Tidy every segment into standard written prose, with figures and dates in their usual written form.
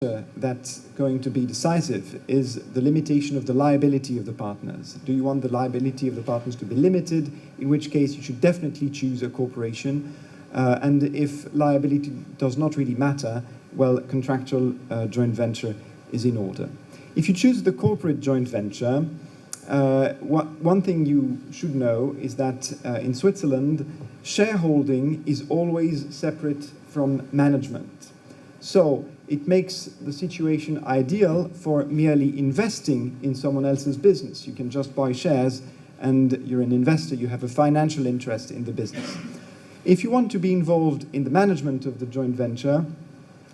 that's going to be decisive is the limitation of the liability of the partners. Do you want the liability of the partners to be limited, in which case you should definitely choose a corporation, and if liability does not really matter, well, contractual joint venture is in order. If you choose the corporate joint venture, one thing you should know is that in Switzerland, shareholding is always separate from management. So it makes the situation ideal for merely investing in someone else's business. You can just buy shares and you're an investor, you have a financial interest in the business. If you want to be involved in the management of the joint venture,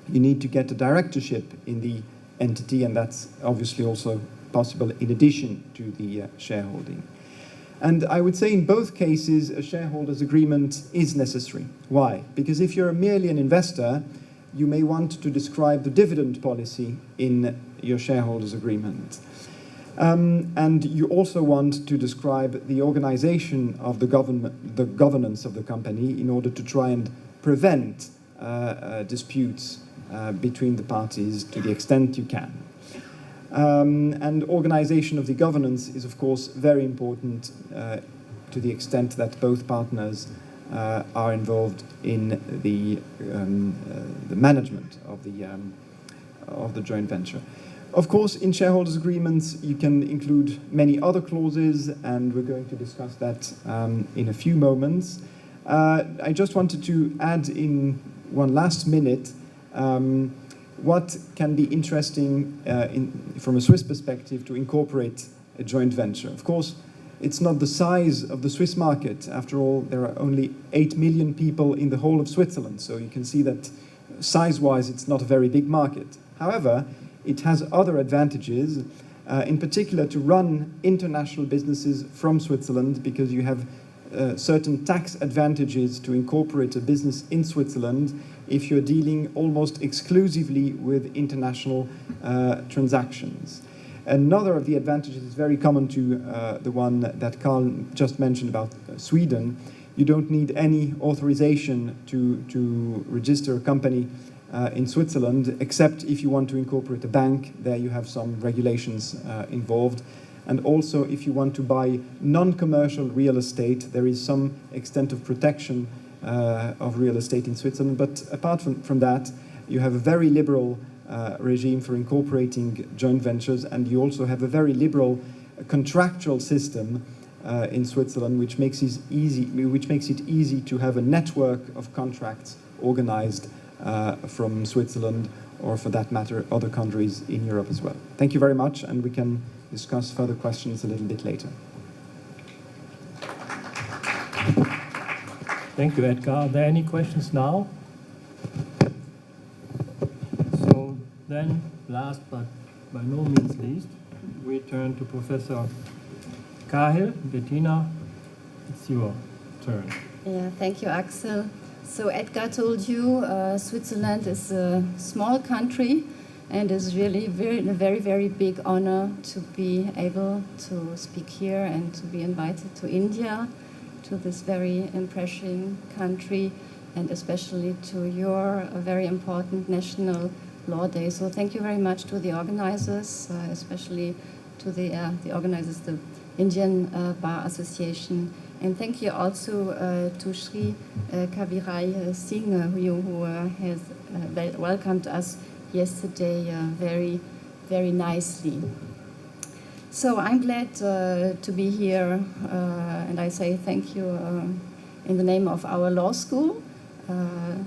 you need to get a directorship in the entity, and that's obviously also possible in addition to the shareholding. And I would say in both cases, a shareholders' agreement is necessary. Why? Because if you're merely an investor, you may want to describe the dividend policy in your shareholders' agreement. And you also want to describe the organization of the governance of the company in order to try and prevent disputes between the parties to the extent you can. And organization of the governance is, of course, very important to the extent that both partners are involved in the management of the joint venture. Of course, in shareholders' agreements, you can include many other clauses, and we're going to discuss that in a few moments. I just wanted to add in one last minute what can be interesting from a Swiss perspective to incorporate a joint venture. Of course, it's not the size of the Swiss market. After all, there are only 8 million people in the whole of Switzerland, so you can see that size-wise it's not a very big market. However, it has other advantages, in particular to run international businesses from Switzerland, because you have certain tax advantages to incorporate a business in Switzerland if you're dealing almost exclusively with international transactions. Another of the advantages is very common to the one that Carl just mentioned about Sweden. You don't need any authorization to register a company in Switzerland, except if you want to incorporate a bank. There you have some regulations involved. And also, if you want to buy non-commercial real estate, there is some extent of protection of real estate in Switzerland. But apart from that, you have a very liberal regime for incorporating joint ventures, and you also have a very liberal contractual system in Switzerland, which makes it easy to have a network of contracts organized from Switzerland, or for that matter, other countries in Europe as well. Thank you very much, and we can discuss further questions a little bit later. Thank you, Edgar. Are there any questions now? Then, last but by no means least, we turn to Professor Cahill. Bettina, it's your turn. Yeah, thank you, Axel. So Edgar told you Switzerland is a small country, and it's really a very, very big honor to be able to speak here and to be invited to India, to this very impressive country, and especially to your very important National Law Day. So thank you very much to the organizers, especially to the organizers, the Indian Bar Association. And thank you also to Sri Kavirai Singh, who has welcomed us yesterday very, very nicely. So I'm glad to be here, and I say thank you in the name of our law school.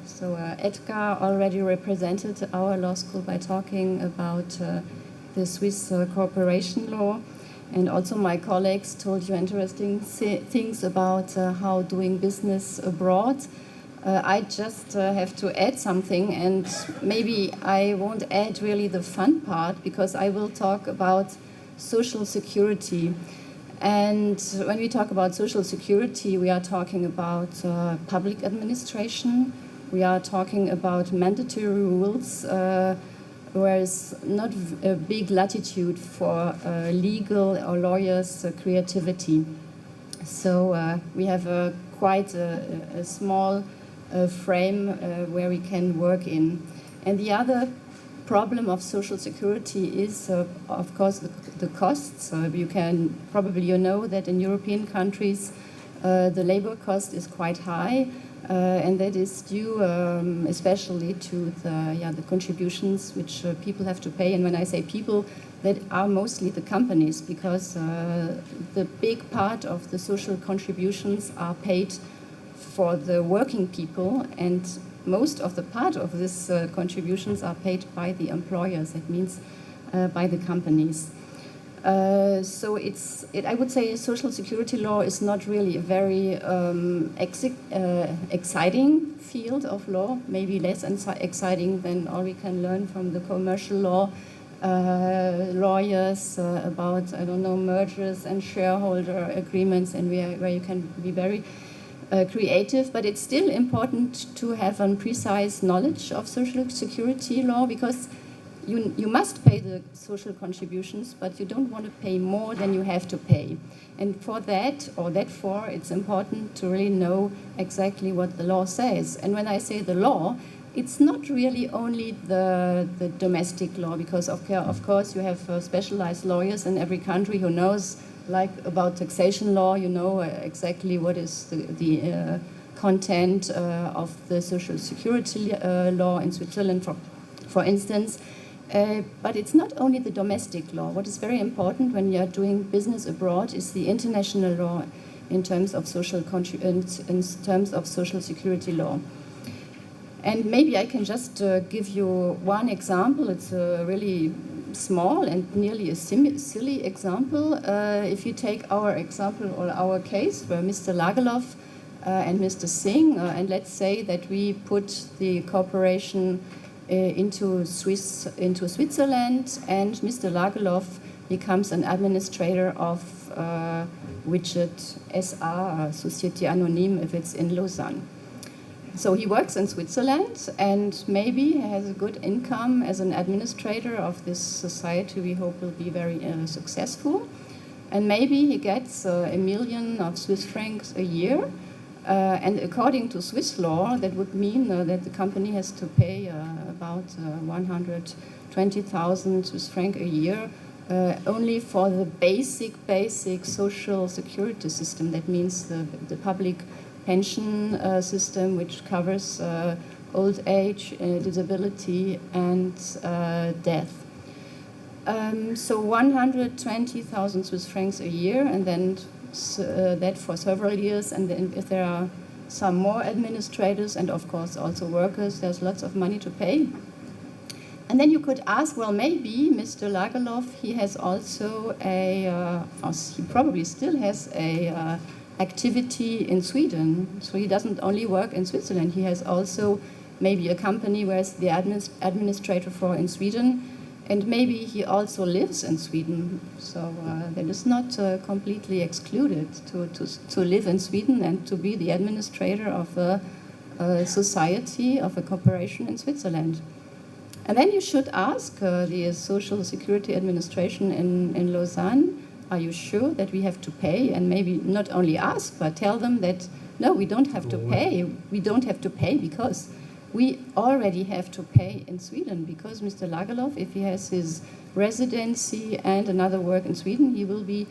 So Edgar already represented our law school by talking about the Swiss corporation law, and also my colleagues told you interesting things about how doing business abroad. I just have to add something, and maybe I won't add really the fun part, because I will talk about social security. And when we talk about social security, we are talking about public administration. We are talking about mandatory rules, where is not a big latitude for legal or lawyers' creativity. So we have quite a small frame where we can work in. And the other problem of social security is, of course, the costs. You can probably know that in European countries, the labor cost is quite high, and that is due especially to the contributions which people have to pay. And when I say people, that are mostly the companies, because the big part of the social contributions are paid for the working people, and most of the part of these contributions are paid by the employers. That means by the companies. So I would say social security law is not really a very exciting field of law, maybe less exciting than all we can learn from the commercial law lawyers about, I don't know, mergers and shareholder agreements, and where you can be very creative. But it's still important to have a precise knowledge of social security law, because you must pay the social contributions, but you don't want to pay more than you have to pay. And for that, or therefore, it's important to really know exactly what the law says. And when I say the law, it's not really only the domestic law, because of course you have specialized lawyers in every country who knows, like about taxation law, you know exactly what is the content of the social security law in Switzerland, for instance. But it's not only the domestic law. What is very important when you are doing business abroad is the international law in terms of social security law. And maybe I can just give you one example. It's a really small and nearly a silly example. If you take our example or our case where Mr. Lagerlof and Mr. Singh, and let's say that we put the corporation into Switzerland, and Mr. Lagerlof becomes an administrator of Widget SA, Société Anonyme, if it's in Lausanne. So he works in Switzerland, and maybe he has a good income as an administrator of this society we hope will be very successful. And maybe he gets 1 million of Swiss francs a year. And according to Swiss law, that would mean that the company has to pay about 120,000 Swiss francs a year only for the basic social security system. That means the public pension system, which covers old age, disability, and death. So 120,000 Swiss francs a year, and then that for several years. And then if there are some more administrators and of course also workers, there's lots of money to pay. And then you could ask, well, maybe Mr. Lagerlof, he has also he probably still has a activity in Sweden. So he doesn't only work in Switzerland, he has also maybe a company where he's the administrator for in Sweden, and maybe he also lives in Sweden. So that is not completely excluded to live in Sweden and to be the administrator of a society, of a corporation in Switzerland. And then you should ask the Social Security Administration in Lausanne, are you sure that we have to pay? And maybe not only ask, but tell them that, no, we don't have to pay. We don't have to pay because we already have to pay in Sweden, because Mr. Lagerlof, if he has his residency and another work in Sweden, he will be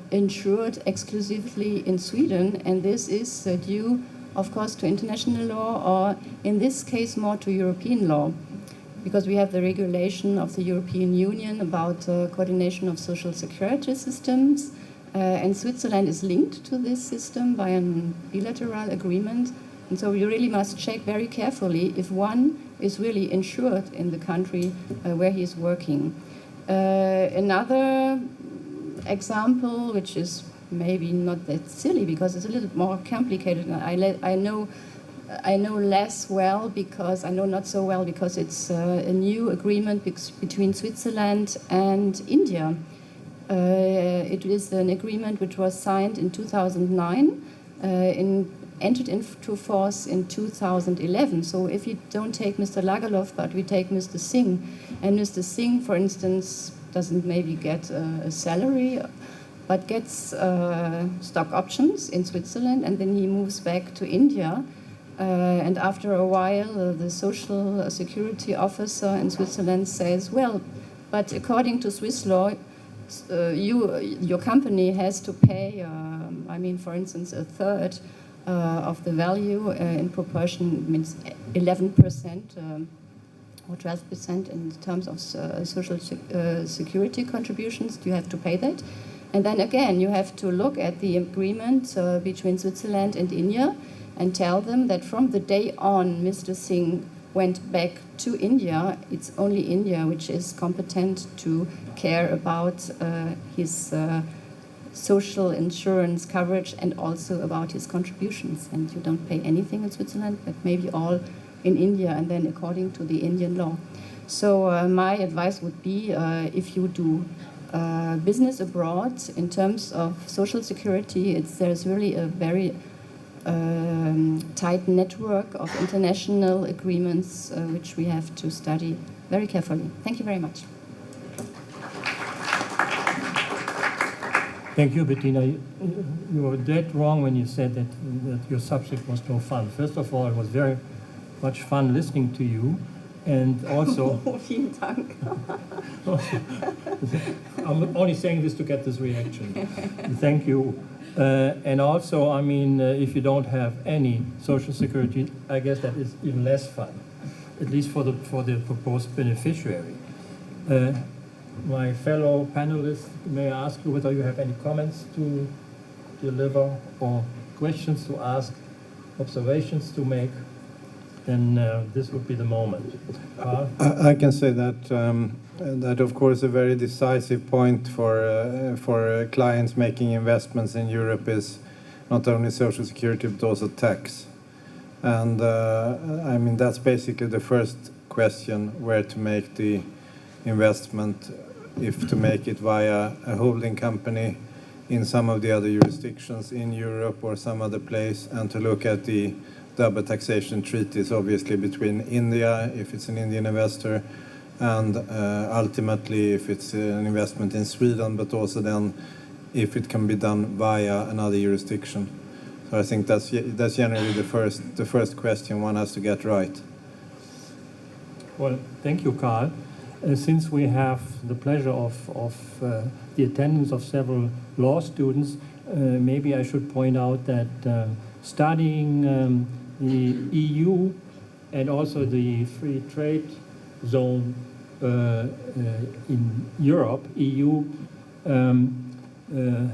insured exclusively in Sweden. And this is due, of course, to international law, or in this case, more to European law, because we have the regulation of the European Union about coordination of social security systems, and Switzerland is linked to this system by a bilateral agreement. And so you really must check very carefully if one is really insured in the country where he is working. Another example, which is maybe not that silly because it's a little more complicated, I know less well because I know not so well because it's a new agreement between Switzerland and India. It is an agreement which was signed in 2009, entered into force in 2011. So if you don't take Mr. Lagerlof, but we take Mr. Singh, and Mr. Singh, for instance, doesn't maybe get a salary, but gets stock options in Switzerland, and then he moves back to India. And after a while, the social security officer in Switzerland says, well, but according to Swiss law, your company has to pay, for instance, a third of the value in proportion, means 11% or 12% in terms of social security contributions. You have to pay that. And then again, you have to look at the agreement between Switzerland and India and tell them that from the day on Mr. Singh went back to India, it's only India which is competent to care about his social insurance coverage and also about his contributions. And you don't pay anything in Switzerland, but maybe all in India, and then according to the Indian law. So my advice would be, if you do business abroad in terms of social security, there's really a very tight network of international agreements which we have to study very carefully. Thank you very much. Thank you, Bettina. You were dead wrong when you said that your subject was no fun. First of all, it was very much fun listening to you, and also... Vielen Dank. I'm only saying this to get this reaction. Thank you. And also, if you don't have any social security, I guess that is even less fun, at least for the proposed beneficiary. My fellow panelists, may I ask you whether you have any comments to deliver or questions to ask, observations to make? Then this would be the moment. I can say that of course a very decisive point for clients making investments in Europe is not only social security but also tax. And that's basically the first question, where to make the investment, if to make it via a holding company in some of the other jurisdictions in Europe or some other place, and to look at the double taxation treaties, obviously, between India, if it's an Indian investor, and ultimately if it's an investment in Sweden, but also then if it can be done via another jurisdiction. So I think that's generally the first question one has to get right. Well, thank you, Karl. Since we have the pleasure of the attendance of several law students, maybe I should point out that studying the EU and also the free trade zone in Europe, EU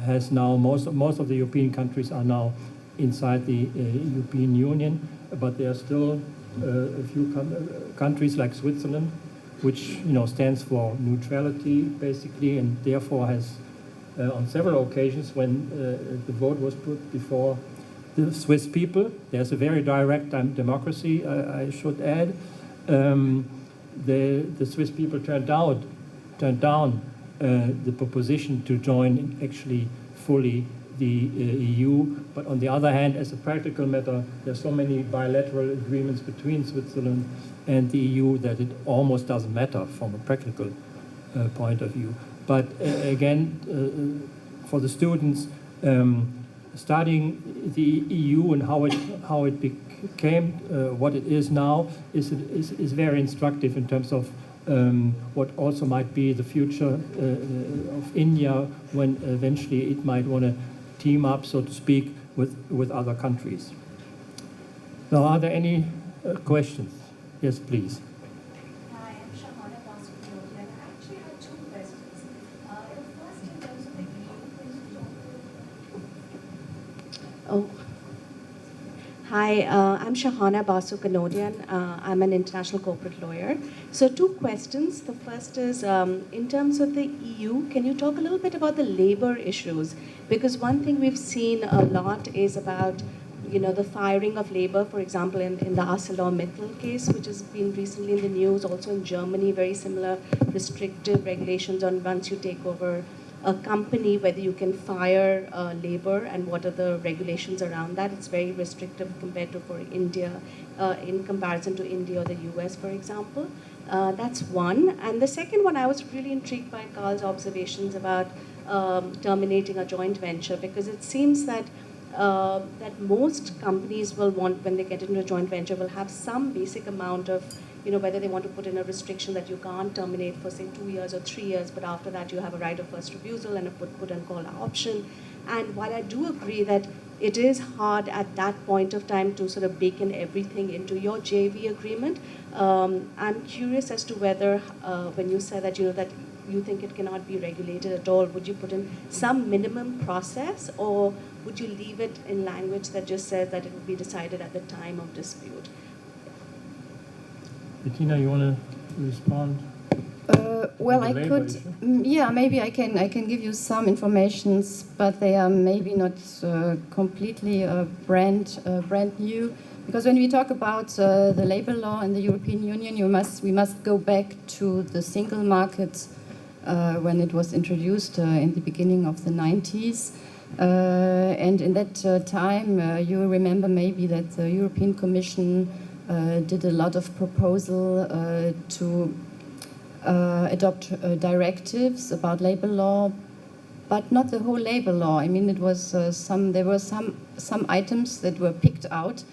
has now, most of the European countries are now inside the European Union, but there are still a few countries like Switzerland, which stands for neutrality basically, and therefore has on several occasions when the vote was put before the Swiss people, there's a very direct democracy, I should add. The Swiss people turned down the proposition to join actually fully the EU, but on the other hand, as a practical matter, there's so many bilateral agreements between Switzerland and the EU that it almost doesn't matter from a practical point of view. But again, for the students, studying the EU and how it became what it is now is very instructive in terms of what also might be the future of India when eventually it might want to team up, so to speak, with other countries. Now, are there any questions? Yes, please. Hi, I'm Shahana Basu. I actually have two questions. The first, in terms of the EU, Hi, I'm Shahana Basu Kanodian. I'm an international corporate lawyer. So 2 questions. The first is, in terms of the EU, can you talk a little bit about the labor issues? Because one thing we've seen a lot is about the firing of labor, for example, in the ArcelorMittal case, which has been recently in the news. Also in Germany, very similar restrictive regulations on once you take over a company, whether you can fire labor and what are the regulations around that. It's very restrictive compared to for India, in comparison to India or the US, for example. That's one. And the second one, I was really intrigued by Karl's observations about terminating a joint venture, because it seems that that most companies will want, when they get into a joint venture, will have some basic amount of, whether they want to put in a restriction that you can't terminate for, say, 2 years or 3 years, but after that you have a right of first refusal and a put and call option. And while I do agree that it is hard at that point of time to sort of bake in everything into your JV agreement, I'm curious as to whether, when you said that, that you think it cannot be regulated at all, would you put in some minimum process, or would you leave it in language that just says that it will be decided at the time of dispute? Bettina, you want to respond? Well, The I labor could, issue? yeah, maybe I can give you some informations, but they are maybe not completely brand new. Because when we talk about the labor law in the European Union, we must go back to the single market when it was introduced in the beginning of the 90s. And in that time, you remember maybe that the European Commission did a lot of proposal to adopt directives about labor law, but not the whole labor law. I mean, it was there were some items that were picked out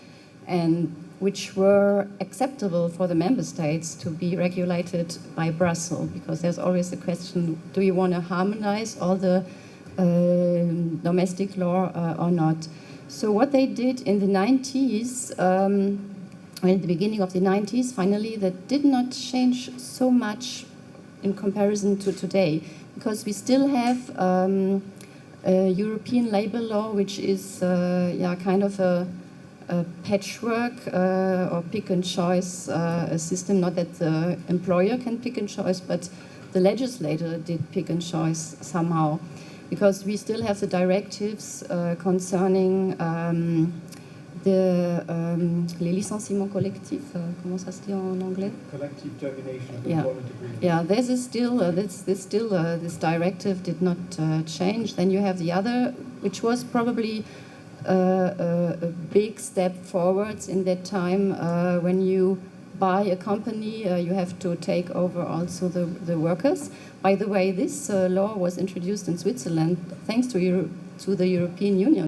and which were acceptable for the member states to be regulated by Brussels, because there's always the question, do you want to harmonize all the domestic law or not? So what they did in the 90s, in the beginning of the 90s, finally, that did not change so much in comparison to today, because we still have a European labor law, which is kind of a patchwork or pick and choice system. Not that the employer can pick and choice, but the legislator did pick and choice somehow, because we still have the directives concerning les licenciements collectifs, comment ça se dit en anglais? Collective termination of Yeah. employment agreement. Yeah, this directive did not change. Then you have the other, which was probably a big step forwards in that time. When you buy a company, you have to take over also the workers. By the way, this law was introduced in Switzerland thanks to the European Union.